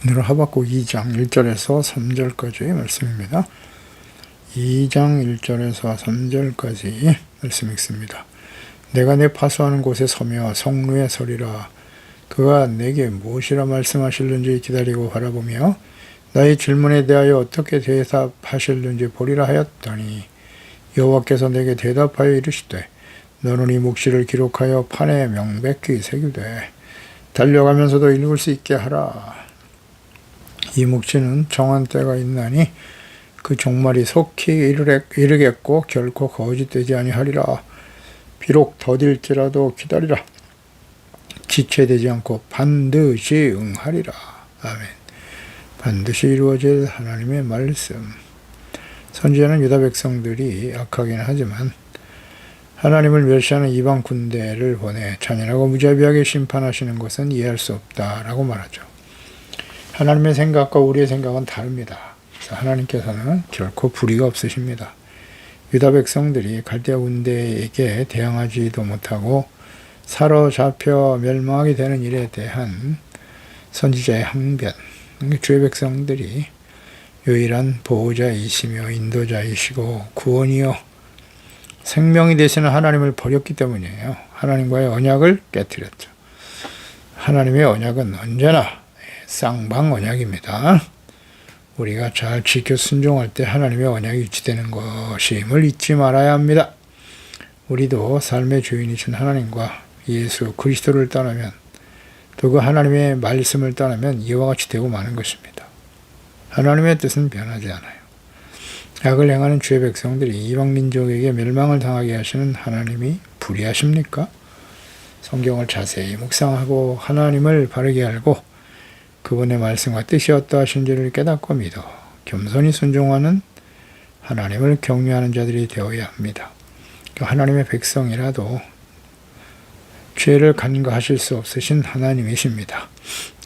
오늘은 하박국 2장 1절에서 3절까지의 말씀입니다. 2장 1절에서 3절까지 말씀 읽습니다. 내가 내 파수하는 곳에 서며 성루에 서리라. 그가 내게 무엇이라 말씀하실는지 기다리고 바라보며 나의 질문에 대하여 어떻게 대답하실는지 보리라 하였더니 여호와께서 내게 대답하여 이르시되 너는 이 묵시를 기록하여 판에 명백히 새기되 달려가면서도 읽을 수 있게 하라. 이 묵시는 정한 때가 있나니 그 종말이 속히 이르겠고 결코 거짓되지 아니하리라. 비록 더딜지라도 기다리라. 지체되지 않고 반드시 응하리라. 아멘. 반드시 이루어질 하나님의 말씀. 선지자는 유다 백성들이 악하긴 하지만 하나님을 멸시하는 이방 군대를 보내 잔인하고 무자비하게 심판하시는 것은 이해할 수 없다라고 말하죠. 하나님의 생각과 우리의 생각은 다릅니다. 그래서 하나님께서는 결코 불의가 없으십니다. 유다 백성들이 갈대아 군대에게 대항하지도 못하고 사로잡혀 멸망하게 되는 일에 대한 선지자의 항변, 주의 백성들이 유일한 보호자이시며 인도자이시고 구원이요 생명이 되시는 하나님을 버렸기 때문이에요. 하나님과의 언약을 깨뜨렸죠. 하나님의 언약은 언제나 쌍방 언약입니다. 우리가 잘 지켜 순종할 때 하나님의 언약이 유지되는 것임을 잊지 말아야 합니다. 우리도 삶의 주인이신 하나님과 예수 그리스도를 떠나면 또 그 하나님의 말씀을 떠나면 이와 같이 되고 마는 것입니다. 하나님의 뜻은 변하지 않아요. 악을 행하는 주의 백성들이 이방 민족에게 멸망을 당하게 하시는 하나님이 불의하십니까? 성경을 자세히 묵상하고 하나님을 바르게 알고 그분의 말씀과 뜻이 어떠하신지를 깨닫고 믿어 겸손히 순종하는 하나님을 경외하는 자들이 되어야 합니다. 하나님의 백성이라도 죄를 간과하실 수 없으신 하나님이십니다.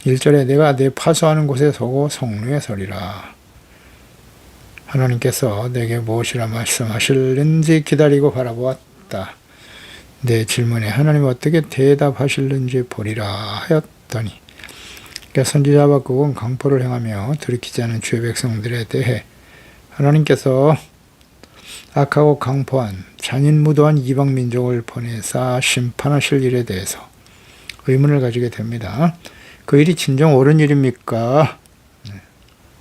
1절에 내가 내 파수하는 곳에 서고 성루에 서리라. 하나님께서 내게 무엇이라 말씀하실는지 기다리고 바라보았다. 내 질문에 하나님 어떻게 대답하실는지 보리라 하였더니 선지자 하박국은 강포를 행하며 들이키지 않은 주의 백성들에 대해 하나님께서 악하고 강포한 잔인무도한 이방 민족을 보내사 심판하실 일에 대해서 의문을 가지게 됩니다. 그 일이 진정 옳은 일입니까?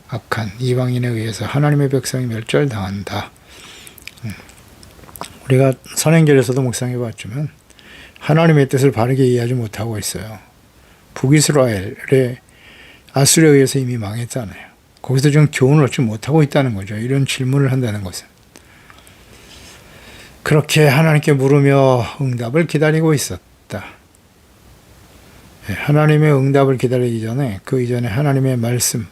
악한 이방인에 의해서 하나님의 백성이 멸절당한다. 우리가 선행절에서도 묵상해 봤지만 하나님의 뜻을 바르게 이해하지 못하고 있어요. 북이스라엘의 아수르에 의해서 이미 망했잖아요. 거기서 지금 교훈을 얻지 못하고 있다는 거죠. 이런 질문을 한다는 것은. 그렇게 하나님께 물으며 응답을 기다리고 있었다. 하나님의 응답을 기다리기 전에 그 이전에 하나님의 말씀,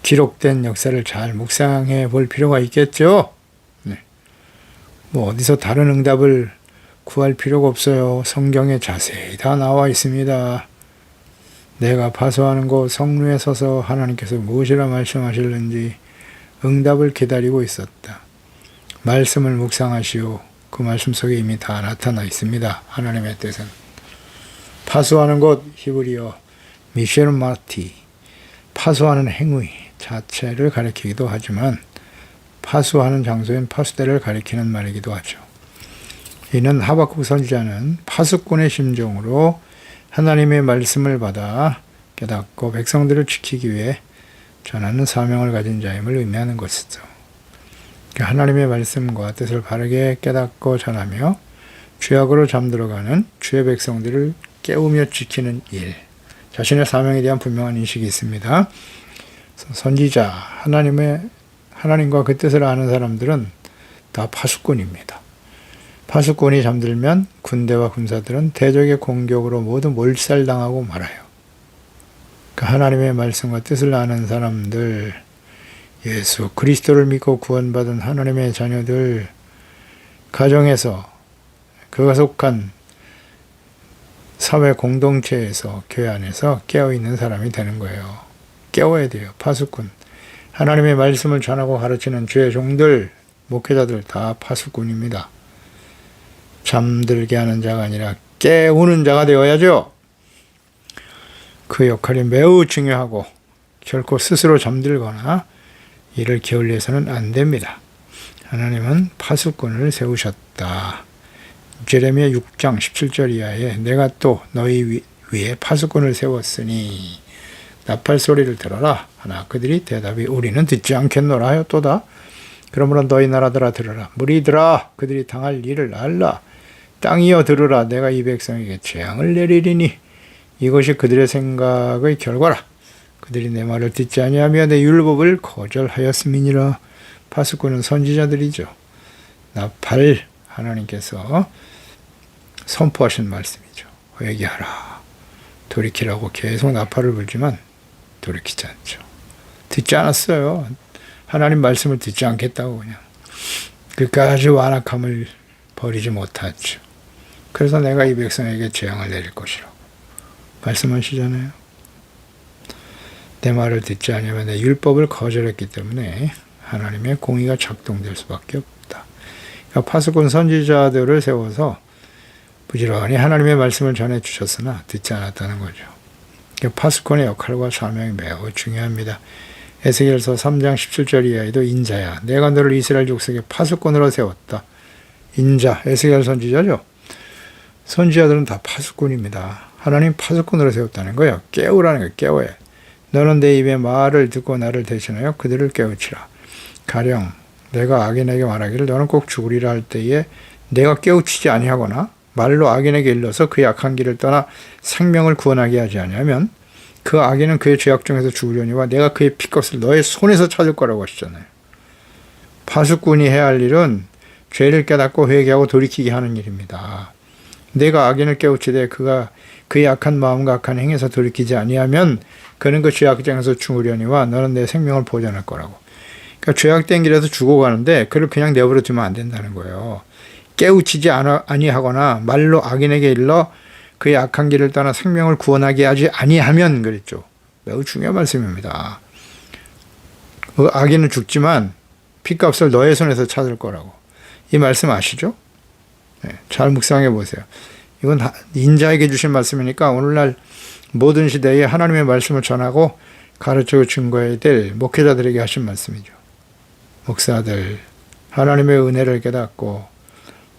기록된 역사를 잘 묵상해 볼 필요가 있겠죠. 뭐 어디서 다른 응답을 구할 필요가 없어요. 성경에 자세히 다 나와 있습니다. 내가 파수하는 곳 성루에 서서 하나님께서 무엇이라 말씀하실는지 응답을 기다리고 있었다. 말씀을 묵상하시오. 그 말씀 속에 이미 다 나타나 있습니다. 하나님의 뜻은. 파수하는 곳 히브리어 미셸마티, 파수하는 행위 자체를 가리키기도 하지만 파수하는 장소인 파수대를 가리키는 말이기도 하죠. 이는 하박국 선지자는 파수꾼의 심정으로 하나님의 말씀을 받아 깨닫고 백성들을 지키기 위해 전하는 사명을 가진 자임을 의미하는 것이죠. 하나님의 말씀과 뜻을 바르게 깨닫고 전하며 죄악으로 잠들어가는 주의 백성들을 깨우며 지키는 일, 자신의 사명에 대한 분명한 인식이 있습니다. 선지자, 하나님과 그 뜻을 아는 사람들은 다 파수꾼입니다. 파수꾼이 잠들면 군대와 군사들은 대적의 공격으로 모두 몰살당하고 말아요. 하나님의 말씀과 뜻을 아는 사람들, 예수 그리스도를 믿고 구원받은 하나님의 자녀들, 가정에서 그가 속한 사회 공동체에서 교회 안에서 깨어있는 사람이 되는 거예요. 깨워야 돼요. 파수꾼. 하나님의 말씀을 전하고 가르치는 주의 종들, 목회자들 다 파수꾼입니다. 잠들게 하는 자가 아니라 깨우는 자가 되어야죠. 그 역할이 매우 중요하고 결코 스스로 잠들거나 이를 게을리해서는 안 됩니다. 하나님은 파수꾼을 세우셨다. 제레미야 6장 17절 이하에 내가 또 너희 위에 파수꾼을 세웠으니 나팔 소리를 들어라 하나 그들이 대답이 우리는 듣지 않겠노라 하였도다. 그러므로 너희 나라들아 들으라 무리들아 그들이 당할 일을 알라. 땅이여 들으라 내가 이 백성에게 재앙을 내리리니 이것이 그들의 생각의 결과라. 그들이 내 말을 듣지 아니하며 내 율법을 거절하였음이니라. 파수꾼은 선지자들이죠. 나팔 하나님께서 선포하신 말씀이죠. 회개하라. 돌이키라고 계속 나팔을 불지만 돌이키지 않죠. 듣지 않았어요. 하나님 말씀을 듣지 않겠다고 그냥. 끝까지 완악함을 버리지 못하죠. 그래서 내가 이 백성에게 재앙을 내릴 것이라고 말씀하시잖아요. 내 말을 듣지 않으면 내 율법을 거절했기 때문에 하나님의 공의가 작동될 수밖에 없다. 그러니까 파수꾼 선지자들을 세워서 부지런히 하나님의 말씀을 전해주셨으나 듣지 않았다는 거죠. 그러니까 파수꾼의 역할과 사명이 매우 중요합니다. 에스겔서 3장 17절 이하에도 인자야 내가 너를 이스라엘 족속의 파수꾼으로 세웠다. 인자, 에스겔 선지자죠. 선지자들은 다 파수꾼입니다. 하나님 파수꾼으로 세웠다는 거예요. 깨우라는 거예요. 깨워야. 너는 내 입의 말을 듣고 나를 대신하여 그들을 깨우치라. 가령 내가 악인에게 말하기를 너는 꼭 죽으리라 할 때에 내가 깨우치지 아니하거나 말로 악인에게 일러서 그 약한 길을 떠나 생명을 구원하게 하지 아니하면 그 악인은 그의 죄악 중에서 죽으려니와 내가 그의 피값을 너의 손에서 찾을 거라고 하시잖아요. 파수꾼이 해야 할 일은 죄를 깨닫고 회개하고 돌이키게 하는 일입니다. 내가 악인을 깨우치되 그가 그의 악한 마음과 악한 행에서 돌이키지 아니하면 그는 그 죄악장에서 죽으려니와 너는 내 생명을 보존할 거라고. 그러니까 죄악된 길에서 죽어가는데 그를 그냥 내버려 두면 안 된다는 거예요. 깨우치지 아니하거나 말로 악인에게 일러 그의 악한 길을 떠나 생명을 구원하게 하지 아니하면 그랬죠. 매우 중요한 말씀입니다. 그 악인은 죽지만 피값을 너의 손에서 찾을 거라고. 이 말씀 아시죠? 네, 잘 묵상해 보세요. 이건 인자에게 주신 말씀이니까 오늘날 모든 시대에 하나님의 말씀을 전하고 가르치고 증거해야 될 목회자들에게 하신 말씀이죠. 목사들, 하나님의 은혜를 깨닫고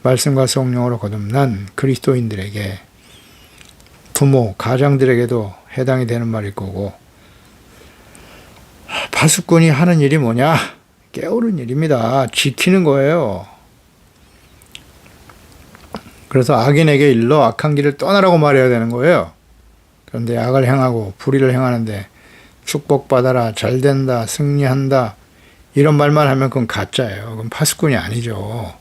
말씀과 성령으로 거듭난 그리스도인들에게 부모, 가장들에게도 해당이 되는 말일 거고 파수꾼이 하는 일이 뭐냐? 깨우는 일입니다. 지키는 거예요. 그래서 악인에게 일러 악한 길을 떠나라고 말해야 되는 거예요. 그런데 악을 행하고 불의를 행하는데 축복받아라, 잘된다, 승리한다 이런 말만 하면 그건 가짜예요. 그건 파수꾼이 아니죠.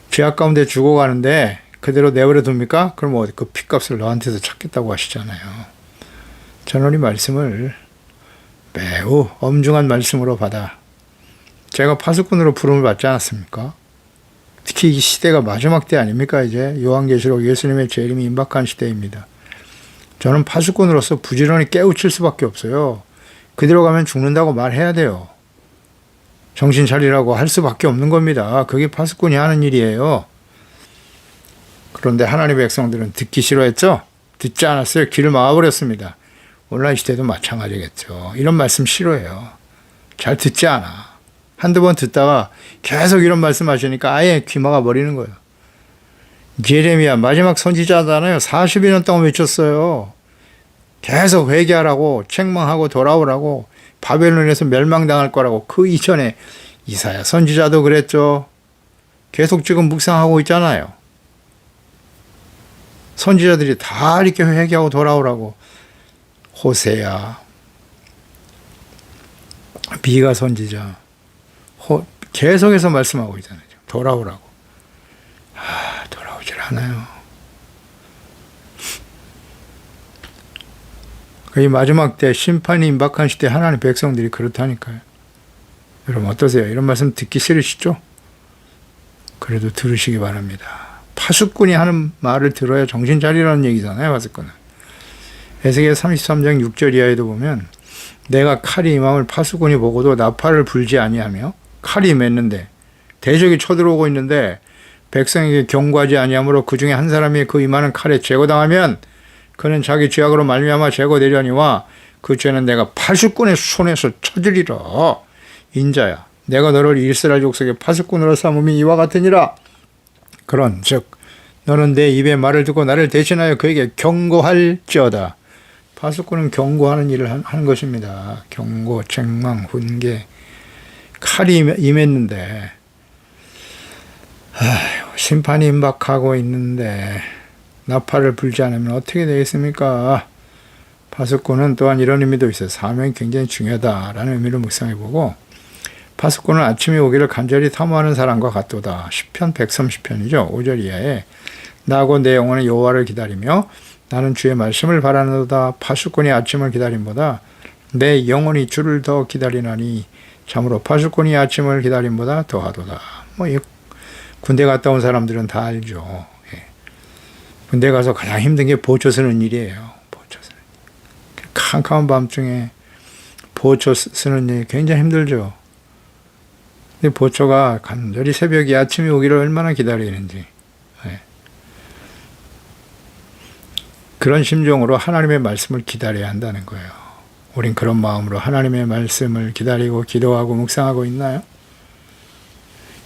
죄악 가운데 죽어가는데 그대로 내버려 둡니까? 그럼 그 핏값을 너한테서 찾겠다고 하시잖아요. 저는 이 말씀을 매우 엄중한 말씀으로 받아 제가 파수꾼으로 부름을 받지 않았습니까? 특히 이 시대가 마지막 때 아닙니까? 이제 요한계시록 예수님의 재림이 임박한 시대입니다. 저는 파수꾼으로서 부지런히 깨우칠 수밖에 없어요. 그대로 가면 죽는다고 말해야 돼요. 정신 차리라고 할 수밖에 없는 겁니다. 그게 파수꾼이 하는 일이에요. 그런데 하나님의 백성들은 듣기 싫어했죠? 듣지 않았어요. 귀를 막아버렸습니다. 오늘날 시대도 마찬가지겠죠. 이런 말씀 싫어해요. 잘 듣지 않아. 한두 번 듣다가 계속 이런 말씀 하시니까 아예 귀 막아버리는 거예요. 예레미야 마지막 선지자잖아요. 40여 년 동안 외쳤어요. 계속 회개하라고, 책망하고 돌아오라고, 바벨론에서 멸망당할 거라고. 그 이전에 이사야 선지자도 그랬죠. 계속 지금 묵상하고 있잖아요. 선지자들이 다 이렇게 회개하고 돌아오라고. 호세야, 미가 선지자 계속해서 말씀하고 있잖아요. 돌아오라고. 돌아오질 않아요. 이 마지막 때 심판이 임박한 시대 하나님 백성들이 그렇다니까요. 여러분 어떠세요? 이런 말씀 듣기 싫으시죠? 그래도 들으시기 바랍니다. 파수꾼이 하는 말을 들어야 정신 차리라는 얘기잖아요. 파수꾼은. 에스겔 33장 6절 이하에도 보면 내가 칼이 임함을 파수꾼이 보고도 나팔을 불지 아니하며 칼이 맺는데 대적이 쳐들어오고 있는데 백성에게 경고하지 아니하므로 그 중에 한 사람이 그 임하는 칼에 제거당하면 그는 자기 죄악으로 말미암아 제거되려니와 그 죄는 내가 파수꾼의 손에서 쳐주리라. 인자야, 내가 너를 이스라엘 족속의 파수꾼으로 삼음이 이와 같으니라. 그런즉 너는 내 입의 말을 듣고 나를 대신하여 그에게 경고할지어다. 파수꾼은 경고하는 일을 하는 것입니다. 경고, 책망, 훈계. 칼이 임했는데 심판이 임박하고 있는데 나팔을 불지 않으면 어떻게 되겠습니까? 파수꾼은 또한 이런 의미도 있어요. 사명이 굉장히 중요하다라는 의미를 묵상해보고, 파수꾼은 아침이 오기를 간절히 탐구하는 사람과 같도다. 시편 130편이죠. 5절 이하에 나하고 내 영혼은 여호와를 기다리며 나는 주의 말씀을 바라노다. 파수꾼이 아침을 기다림보다 내 영혼이 주를 더 기다리나니 참으로 파수꾼이 아침을 기다림보다 더하도다. 군대 갔다 온 사람들은 다 알죠. 예. 군대 가서 가장 힘든 게 보초 쓰는 일이에요. 보초 쓰는 일. 캄캄한 밤중에 보초 쓰는 일 굉장히 힘들죠. 근데 보초가 간절히 새벽이 아침이 오기를 얼마나 기다리는지. 예. 그런 심정으로 하나님의 말씀을 기다려야 한다는 거예요. 우린 그런 마음으로 하나님의 말씀을 기다리고 기도하고 묵상하고 있나요?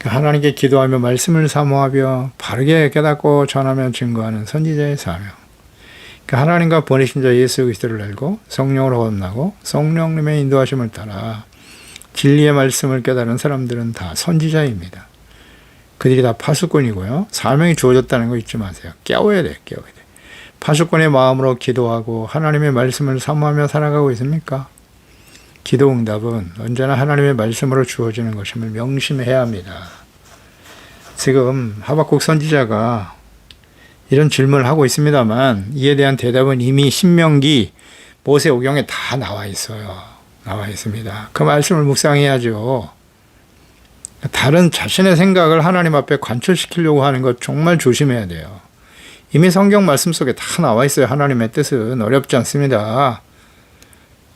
하나님께 기도하며 말씀을 사모하며 바르게 깨닫고 전하며 증거하는 선지자의 사명. 하나님과 보내신 자 예수 그리스도를 알고 성령으로 거듭나고 성령님의 인도하심을 따라 진리의 말씀을 깨달은 사람들은 다 선지자입니다. 그들이 다 파수꾼이고요. 사명이 주어졌다는 거 잊지 마세요. 깨워야 돼요. 깨워야 돼요. 파수꾼의 마음으로 기도하고 하나님의 말씀을 사모하며 살아가고 있습니까? 기도 응답은 언제나 하나님의 말씀으로 주어지는 것임을 명심해야 합니다. 지금 하박국 선지자가 이런 질문을 하고 있습니다만 이에 대한 대답은 이미 신명기 모세오경에 다 나와 있어요. 나와 있습니다. 그 말씀을 묵상해야죠. 다른 자신의 생각을 하나님 앞에 관철시키려고 하는 것 정말 조심해야 돼요. 이미 성경 말씀 속에 다 나와 있어요. 하나님의 뜻은 어렵지 않습니다.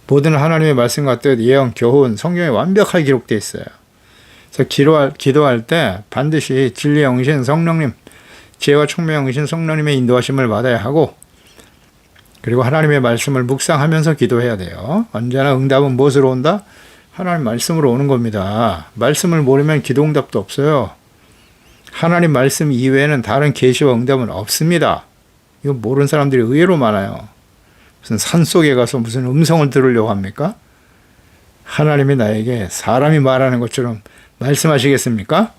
모든 하나님의 말씀과 뜻, 예언, 교훈, 성경에 완벽하게 기록되어 있어요. 그래서 기도할 때 반드시 진리의 영이신 성령님, 지혜와 총명의 영이신 성령님의 인도하심을 받아야 하고, 그리고 하나님의 말씀을 묵상하면서 기도해야 돼요. 언제나 응답은 무엇으로 온다? 하나님 말씀으로 오는 겁니다. 말씀을 모르면 기도 응답도 없어요. 하나님 말씀 이외에는 다른 계시와 응답은 없습니다. 이거 모르는 사람들이 의외로 많아요. 무슨 산속에 가서 무슨 음성을 들으려고 합니까? 하나님이 나에게 사람이 말하는 것처럼 말씀하시겠습니까?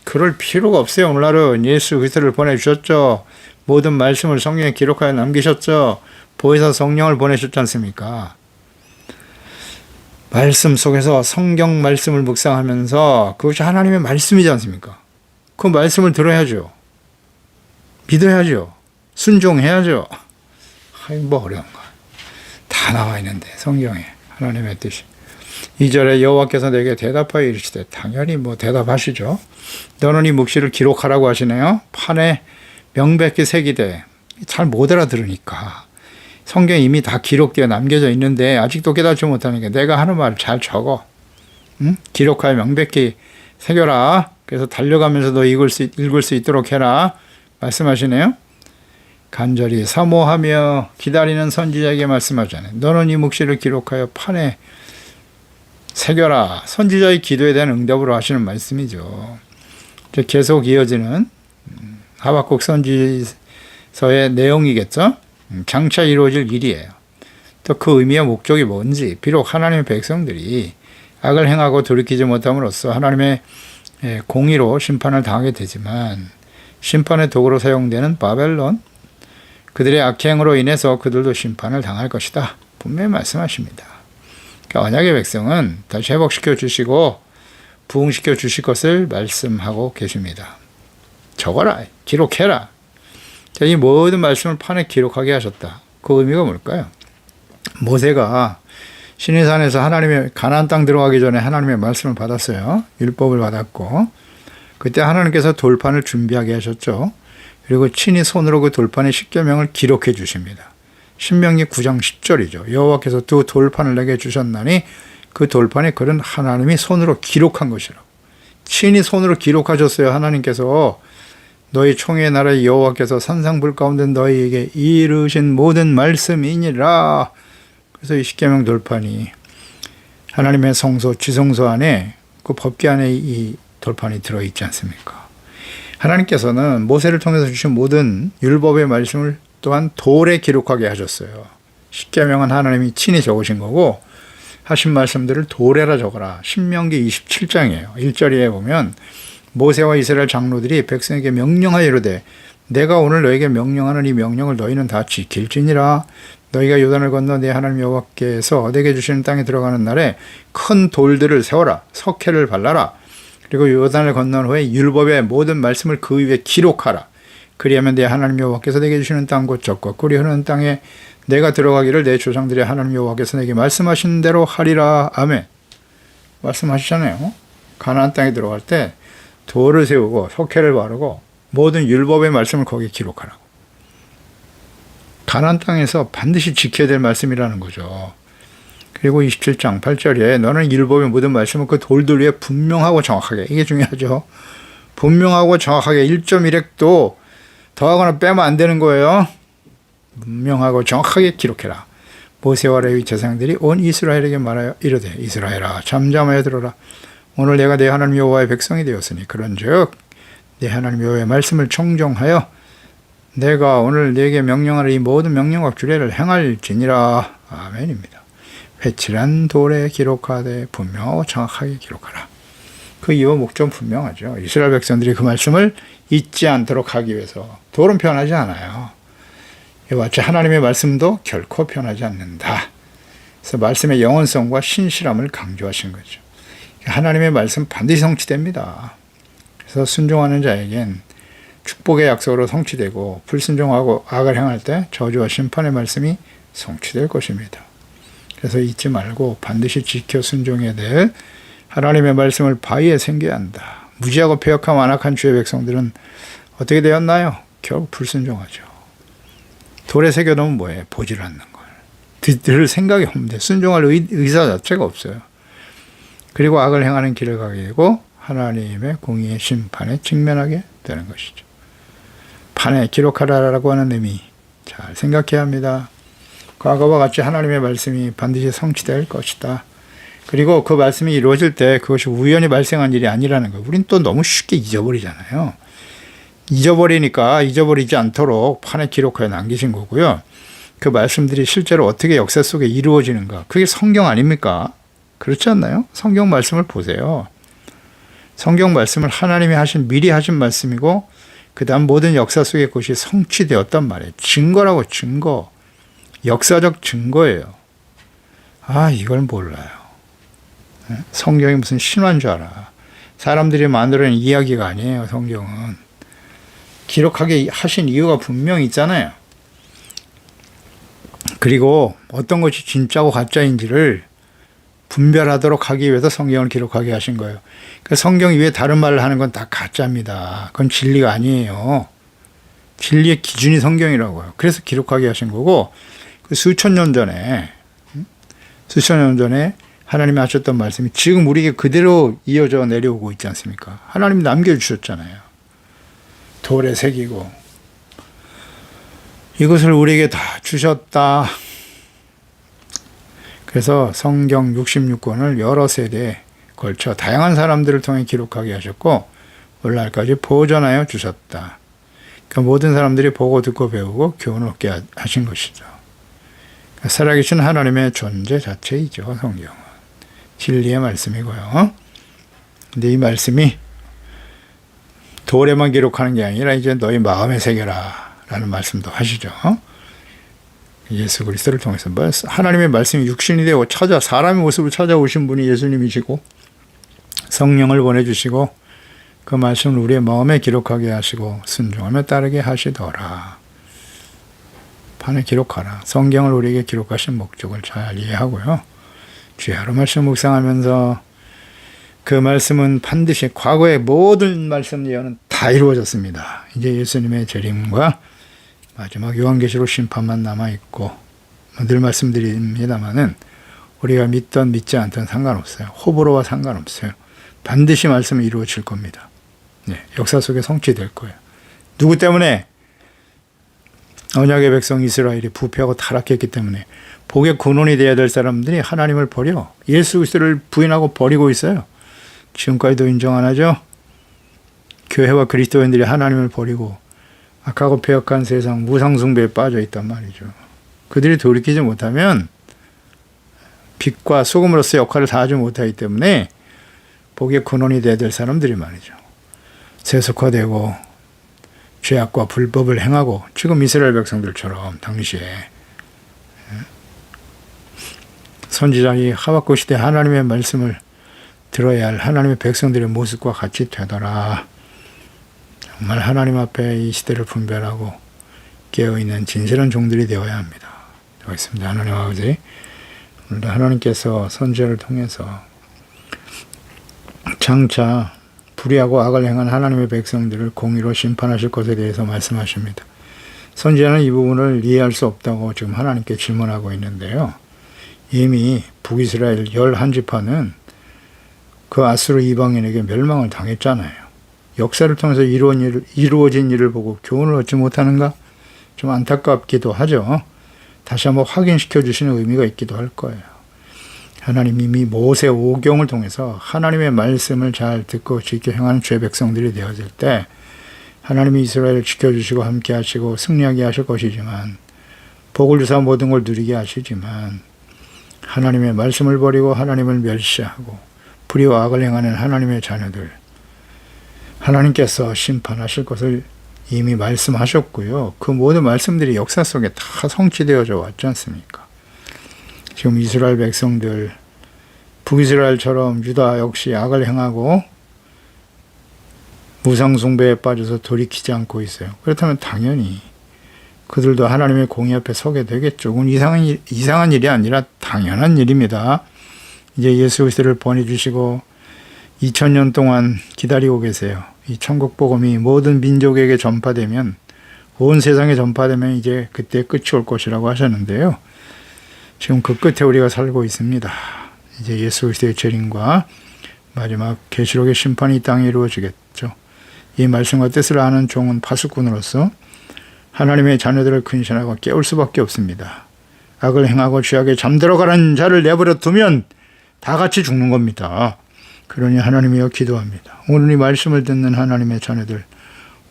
그럴 필요가 없어요. 오늘날은 예수 그리스도를 보내주셨죠. 모든 말씀을 성경에 기록하여 남기셨죠. 보혜사 성령을 보내셨지 않습니까? 말씀 속에서 성경 말씀을 묵상하면서 그것이 하나님의 말씀이지 않습니까? 그 말씀을 들어야죠. 믿어야죠. 순종해야죠. 뭐 어려운 거. 다 나와 있는데 성경에 하나님의 뜻이. 2절에 여호와께서 내게 대답하여 이르시되, 당연히 뭐 대답하시죠. 너는 이 묵시를 기록하라고 하시네요. 판에 명백히 새기되. 잘 못 알아들으니까 성경에 이미 다 기록되어 남겨져 있는데 아직도 깨닫지 못하니까 내가 하는 말을 잘 적어. 응? 기록하여 명백히 새겨라. 그래서 달려가면서도 읽을 수 있도록 해라. 말씀하시네요. 간절히 사모하며 기다리는 선지자에게 말씀하잖아요. 너는 이 묵시를 기록하여 판에 새겨라. 선지자의 기도에 대한 응답으로 하시는 말씀이죠. 계속 이어지는 하박국 선지서의 내용이겠죠. 장차 이루어질 일이에요. 또 그 의미와 목적이 뭔지, 비록 하나님의 백성들이 악을 행하고 돌이키지 못함으로써 하나님의 공의로 심판을 당하게 되지만, 심판의 도구로 사용되는 바벨론, 그들의 악행으로 인해서 그들도 심판을 당할 것이다. 분명히 말씀하십니다. 그러니까 언약의 백성은 다시 회복시켜 주시고 부흥시켜 주실 것을 말씀하고 계십니다. 적어라, 기록해라. 이 모든 말씀을 판에 기록하게 하셨다. 그 의미가 뭘까요? 모세가 시내산에서 하나님의 가나안 땅 들어가기 전에 하나님의 말씀을 받았어요. 율법을 받았고, 그때 하나님께서 돌판을 준비하게 하셨죠. 그리고 친히 손으로 그 돌판의 십계명을 기록해 주십니다. 신명기 9장 10절이죠. 여호와께서 두 돌판을 내게 주셨나니 그 돌판에 글은 하나님이 손으로 기록한 것이라고. 친히 손으로 기록하셨어요. 하나님께서 너희 총의 나라 여호와께서 산상불 가운데 너희에게 이르신 모든 말씀이니라. 그래서 이 십계명 돌판이 하나님의 성소 지성소 안에 그 법궤 안에 이 돌판이 들어있지 않습니까? 하나님께서는 모세를 통해서 주신 모든 율법의 말씀을 또한 돌에 기록하게 하셨어요. 십계명은 하나님이 친히 적으신 거고 하신 말씀들을 돌에라 적어라. 신명기 27장이에요. 1절에 보면 모세와 이스라엘 장로들이 백성에게 명령하여 이르되 내가 오늘 너에게 명령하는 이 명령을 너희는 다 지킬지니라. 너희가 요단을 건너 내 하나님 여호와께서 내게 주시는 땅에 들어가는 날에 큰 돌들을 세워라. 석회를 발라라. 그리고 요단을 건넌 후에 율법의 모든 말씀을 그 위에 기록하라. 그리하면 내 하나님 여호와께서 내게 주시는 땅 곧 젖과 꿀이 흐르는 땅에 내가 들어가기를 내 조상들의 하나님 여호와께서 내게 말씀하신 대로 하리라. 아멘. 말씀하시잖아요. 가나안 땅에 들어갈 때 돌을 세우고 석회를 바르고 모든 율법의 말씀을 거기에 기록하라고. 가나안 땅에서 반드시 지켜야 될 말씀이라는 거죠. 그리고 27장 8절에 너는 율법의 모든 말씀을 그 돌들 위에 분명하고 정확하게, 이게 중요하죠. 분명하고 정확하게 1.1획도 더하거나 빼면 안 되는 거예요. 분명하고 정확하게 기록해라. 모세와 레위 제사장들이 온 이스라엘에게 말하여 이르되 이스라엘아 잠잠하여 들어라. 오늘 내가 내 하나님 여호와의 백성이 되었으니 그런즉 내 하나님 여호와의 말씀을 청정하여 내가 오늘 네게 명령하는 이 모든 명령과 규례를 행할지니라. 아멘입니다. 회칠한 돌에 기록하되 분명하고 정확하게 기록하라. 그 이유 목적은 분명하죠. 이스라엘 백성들이 그 말씀을 잊지 않도록 하기 위해서. 돌은 변하지 않아요. 이와 같이 하나님의 말씀도 결코 변하지 않는다. 그래서 말씀의 영원성과 신실함을 강조하신 거죠. 하나님의 말씀 반드시 성취됩니다. 그래서 순종하는 자에겐 축복의 약속으로 성취되고 불순종하고 악을 행할 때 저주와 심판의 말씀이 성취될 것입니다. 그래서 잊지 말고 반드시 지켜 순종해야 될 하나님의 말씀을 바위에 새겨야 한다. 무지하고 패역하고 완악한 주의 백성들은 어떻게 되었나요? 결국 불순종하죠. 돌에 새겨놓으면 뭐예요? 보지를 않는 걸. 들을 생각이 없는데 순종할 의사 자체가 없어요. 그리고 악을 행하는 길을 가게 되고 하나님의 공의의 심판에 직면하게 되는 것이죠. 판에 기록하라라고 하는 의미 잘 생각해야 합니다. 과거와 같이 하나님의 말씀이 반드시 성취될 것이다. 그리고 그 말씀이 이루어질 때 그것이 우연히 발생한 일이 아니라는 거. 우린 또 너무 쉽게 잊어버리잖아요. 잊어버리니까 잊어버리지 않도록 판에 기록하여 남기신 거고요. 그 말씀들이 실제로 어떻게 역사 속에 이루어지는가. 그게 성경 아닙니까? 그렇지 않나요? 성경 말씀을 보세요. 성경 말씀을 하나님이 미리 하신 말씀이고 그 다음 모든 역사 속에 그것이 성취되었단 말이에요. 증거라고 증거. 역사적 증거예요. 이걸 몰라요. 성경이 무슨 신화인 줄 알아. 사람들이 만들어낸 이야기가 아니에요. 성경은. 기록하게 하신 이유가 분명히 있잖아요. 그리고 어떤 것이 진짜고 가짜인지를 분별하도록 하기 위해서 성경을 기록하게 하신 거예요. 그러니까 성경 위에 다른 말을 하는 건 다 가짜입니다. 그건 진리가 아니에요. 진리의 기준이 성경이라고요. 그래서 기록하게 하신 거고 수천 년 전에 하나님이 하셨던 말씀이 지금 우리에게 그대로 이어져 내려오고 있지 않습니까? 하나님이 남겨주셨잖아요. 돌에 새기고 이것을 우리에게 다 주셨다. 그래서 성경 66권을 여러 세대에 걸쳐 다양한 사람들을 통해 기록하게 하셨고 오늘날까지 보존하여 주셨다. 그러니까 모든 사람들이 보고 듣고 배우고 교훈을 얻게 하신 것이죠. 그러니까 살아계신 하나님의 존재 자체이죠. 성경은. 진리의 말씀이고요. 근데 이 말씀이 돌에만 기록하는 게 아니라 이제 너희 마음에 새겨라 라는 말씀도 하시죠. 예수 그리스도를 통해서 하나님의 말씀이 육신이 되고 사람의 모습으로 찾아오신 분이 예수님이시고 성령을 보내주시고 그 말씀을 우리의 마음에 기록하게 하시고 순종하며 따르게 하시더라. 판에 기록하라. 성경을 우리에게 기록하신 목적을 잘 이해하고요. 주의 하루 말씀 묵상하면서 그 말씀은 반드시 과거의 모든 말씀 예언은 다 이루어졌습니다. 이제 예수님의 재림과 마지막 요한계시록 심판만 남아있고 늘 말씀드립니다마는 우리가 믿던 믿지 않던 상관없어요. 호불호와 상관없어요. 반드시 말씀이 이루어질 겁니다. 네, 역사 속에 성취될 거예요. 누구 때문에? 언약의 백성 이스라엘이 부패하고 타락했기 때문에. 복의 근원이 되어야 될 사람들이 하나님을 버려 예수 그리스도를 부인하고 버리고 있어요. 지금까지도 인정 안 하죠? 교회와 그리스도인들이 하나님을 버리고 악하고 패역한 세상 무상숭배에 빠져 있단 말이죠. 그들이 돌이키지 못하면 빛과 소금으로서 역할을 다하지 못하기 때문에 복의 근원이 되어야 될 사람들이 말이죠. 세속화되고 죄악과 불법을 행하고 지금 이스라엘 백성들처럼 당시에 선지자이 하박국 시대 하나님의 말씀을 들어야 할 하나님의 백성들의 모습과 같이 되더라. 정말 하나님 앞에 이 시대를 분별하고 깨어있는 진실한 종들이 되어야 합니다. 되겠습니다. 하나님 아버지, 오늘도 하나님께서 선지자를 통해서 장차 불의하고 악을 행한 하나님의 백성들을 공의로 심판하실 것에 대해서 말씀하십니다. 선지자는 이 부분을 이해할 수 없다고 지금 하나님께 질문하고 있는데요. 이미 북이스라엘 11지파는 그 아수르 이방인에게 멸망을 당했잖아요. 역사를 통해서 이루어진 일을 보고 교훈을 얻지 못하는가? 좀 안타깝기도 하죠. 다시 한번 확인시켜 주시는 의미가 있기도 할 거예요. 하나님 이미 모세 오경을 통해서 하나님의 말씀을 잘 듣고 지켜 행하는 죄 백성들이 되어질 때 하나님이 이스라엘을 지켜주시고 함께 하시고 승리하게 하실 것이지만 복을 주사 모든 걸 누리게 하시지만 하나님의 말씀을 버리고 하나님을 멸시하고 불의와 악을 행하는 하나님의 자녀들 하나님께서 심판하실 것을 이미 말씀하셨고요. 그 모든 말씀들이 역사 속에 다 성취되어져 왔지 않습니까? 지금 이스라엘 백성들 북이스라엘처럼 유다 역시 악을 행하고 무상숭배에 빠져서 돌이키지 않고 있어요. 그렇다면 당연히 그들도 하나님의 공의 앞에 서게 되겠죠. 그건 이상한 일이 아니라 당연한 일입니다. 이제 예수 그리스도를 보내주시고 2000년 동안 기다리고 계세요. 이 천국 복음이 모든 민족에게 전파되면 온 세상에 전파되면 이제 그때 끝이 올 것이라고 하셨는데요. 지금 그 끝에 우리가 살고 있습니다. 이제 예수 그리스도의 재림과 마지막 계시록의 심판이 이 땅에 이루어지겠죠. 이 말씀과 뜻을 아는 종은 파수꾼으로서 하나님의 자녀들을 근신하고 깨울 수밖에 없습니다. 악을 행하고 죄악에 잠들어가는 자를 내버려 두면 다 같이 죽는 겁니다. 그러니 하나님이여 기도합니다. 오늘 이 말씀을 듣는 하나님의 자녀들,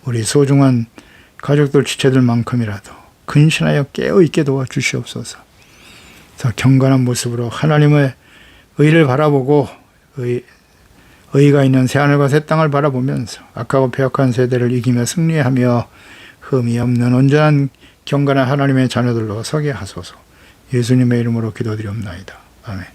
우리 소중한 가족들, 지체들만큼이라도 근신하여 깨어있게 도와주시옵소서. 그래서 경건한 모습으로 하나님의 의를 바라보고 의가 있는 새하늘과 새 땅을 바라보면서 악하고 패역한 세대를 이기며 승리하며 흠이 없는 온전한 경건한 하나님의 자녀들로 서게 하소서. 예수님의 이름으로 기도드리옵나이다. 아멘.